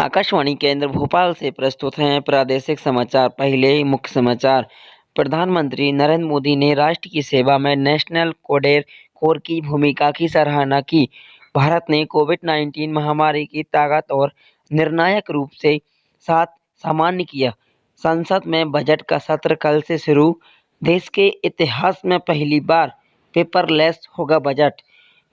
आकाशवाणी केंद्र भोपाल से प्रस्तुत हैं प्रादेशिक समाचार। पहले मुख्य समाचार। प्रधानमंत्री नरेंद्र मोदी ने राष्ट्र की सेवा में नेशनल कैडेट कोर की भूमिका की सराहना की। भारत ने कोविड-19 महामारी की ताकत और निर्णायक रूप से साथ सामान्य किया। संसद में बजट का सत्र कल से शुरू। देश के इतिहास में पहली बार पेपरलेस होगा बजट।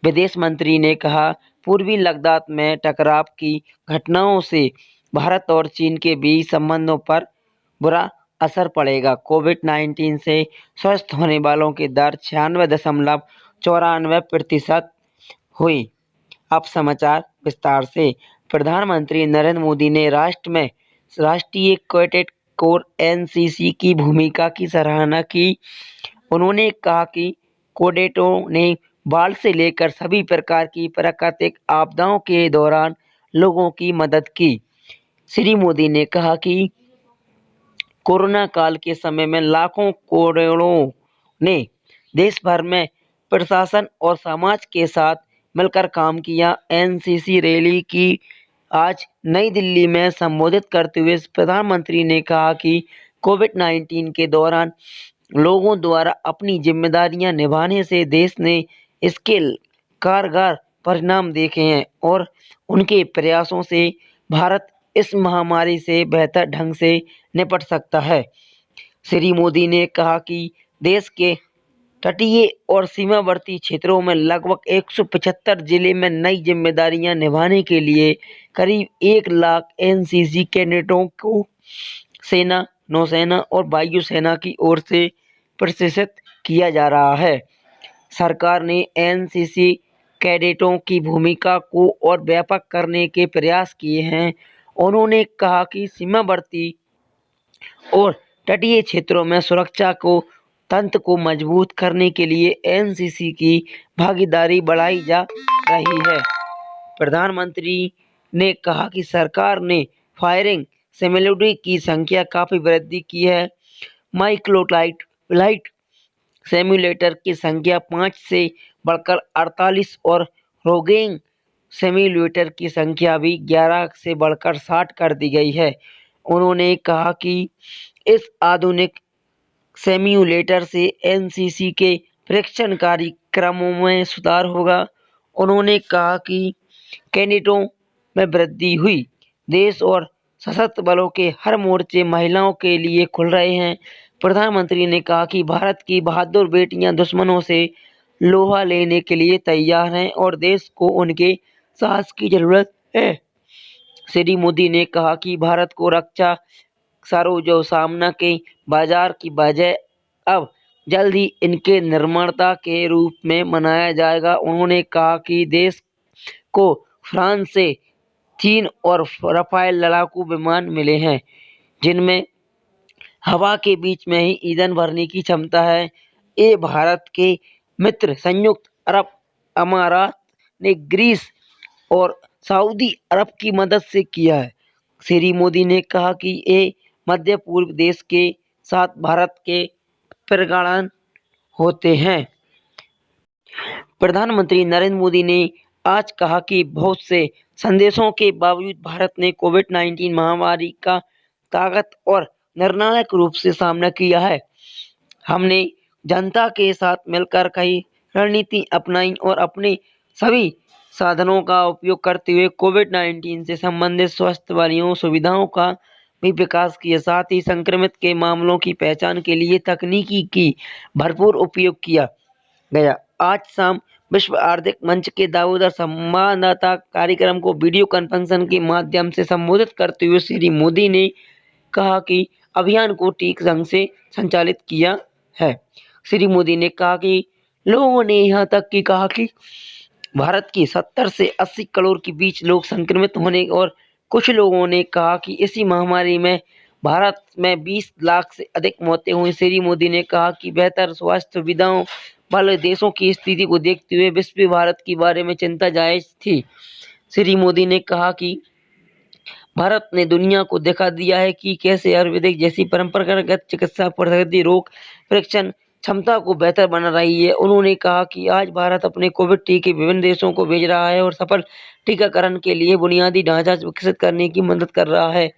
विदेश मंत्री ने कहा, पूर्वी लद्दाख में टकराव की घटनाओं से भारत और चीन के बीच संबंधों पर बुरा असर पड़ेगा। कोविड-19 से स्वस्थ होने वालों की दर 96.94% हुई। अब समाचार विस्तार से। प्रधानमंत्री नरेंद्र मोदी ने राष्ट्रीय कैडेट कोर एनसीसी की भूमिका की सराहना की। उन्होंने कहा कि कैडेटों ने बाढ़ से लेकर सभी प्रकार की प्राकृतिक आपदाओं के दौरान लोगों की मदद की। श्री मोदी ने कहा कि कोरोना काल के समय में लाखों कैडेटों ने देश भर में प्रशासन और समाज के साथ मिलकर काम किया। एनसीसी रैली की आज नई दिल्ली में संबोधित करते हुए प्रधानमंत्री ने कहा कि कोविड-19 के दौरान लोगों द्वारा अपनी जिम्मेदारियां निभाने से देश ने इसके कारगर परिणाम देखे हैं और उनके प्रयासों से भारत इस महामारी से बेहतर ढंग से निपट सकता है। श्री मोदी ने कहा कि देश के तटीय और सीमावर्ती क्षेत्रों में लगभग 175 जिले में नई जिम्मेदारियां निभाने के लिए करीब 1 लाख एनसीसी कैडेटों को सेना, नौसेना और वायुसेना की ओर से प्रशिक्षित किया जा रहा है। सरकार ने एनसीसी कैडेटों की भूमिका को और व्यापक करने के प्रयास किए हैं। उन्होंने कहा कि सीमावर्ती और तटीय क्षेत्रों में सुरक्षा को तंत्र को मजबूत करने के लिए एनसीसी की भागीदारी बढ़ाई जा रही है। प्रधानमंत्री ने कहा कि सरकार ने फायरिंग सिमुलेटर की संख्या काफी वृद्धि की है। माइक्रोलाइट फ्लाइट सिमुलेटर की संख्या 5 से बढ़कर 48 और रोगिंग सिमुलेटर की संख्या भी 11 से बढ़कर 60 कर दी गई है। उन्होंने कहा कि इस आधुनिक सिमुलेटर से एनसीसी के परीक्षण कार्यक्रमों में सुधार होगा। उन्होंने कहा कि कैडेटों में वृद्धि हुई। देश और सशस्त्र बलों के हर मोर्चे महिलाओं के लिए खुल रहे हैं। प्रधानमंत्री ने कहा कि भारत की बहादुर बेटियां दुश्मनों से लोहा लेने के लिए तैयार हैं और देश को उनके साहस की जरूरत है। श्री मोदी ने कहा कि भारत को रक्षा सामना के बाजार की बजाय अब जल्द ही इनके निर्माता के रूप में मनाया जाएगा। उन्होंने कहा कि देश को फ्रांस से 3 और राफेल लड़ाकू विमान मिले हैं, जिनमें हवा के बीच में ही ईंधन भरने की क्षमता है। ये भारत के मित्र संयुक्त अरब अमारात ने ग्रीस और सऊदी अरब की मदद से किया है। श्री मोदी ने कहा कि ये मध्य पूर्व देश के साथ भारत के प्रगाढ़ होते हैं। प्रधानमंत्री नरेंद्र मोदी ने आज कहा कि बहुत से संदेशों के बावजूद भारत ने कोविड-19 महामारी का ताकत और निर्णायक रूप से सामना किया है। हमने जनता के साथ मिलकर कई रणनीति अपनाई और अपने सभी साधनों का उपयोग करते हुए कोविड-19 से संबंधित स्वास्थ्य वाली सुविधाओं का भी विकास किया। साथ ही संक्रमित के मामलों की पहचान के लिए तकनीकी की भरपूर उपयोग किया गया। आज शाम विश्व आर्थिक मंच के दावोदर संवाददाता कार्यक्रम को वीडियो कॉन्फ्रेंसिंग के माध्यम से संबोधित करते हुए श्री मोदी ने कहा कि अभियान को ठीक ढंग से संचालित किया है। श्री मोदी ने कहा कि लोगों ने यहाँ तक कि कहा कि भारत की 70 से 80 करोड़ के बीच लोग संक्रमित होने और कुछ लोगों ने कहा कि इसी महामारी में भारत में 20 लाख से अधिक मौतें हुई। श्री मोदी ने कहा कि बेहतर स्वास्थ्य सुविधाओं वाले देशों की स्थिति को देखते हुए विश्व भारत के बारे में चिंता जायज थी। श्री मोदी ने कहा कि भारत ने दुनिया को दिखा दिया है कि कैसे आयुर्वेदिक जैसी परंपरागत चिकित्सा पद्धति रोग परीक्षण क्षमता को बेहतर बना रही है। उन्होंने कहा कि आज भारत अपने कोविड टीके विभिन्न देशों को भेज रहा है और सफल टीकाकरण के लिए बुनियादी ढांचा विकसित करने की मदद कर रहा है।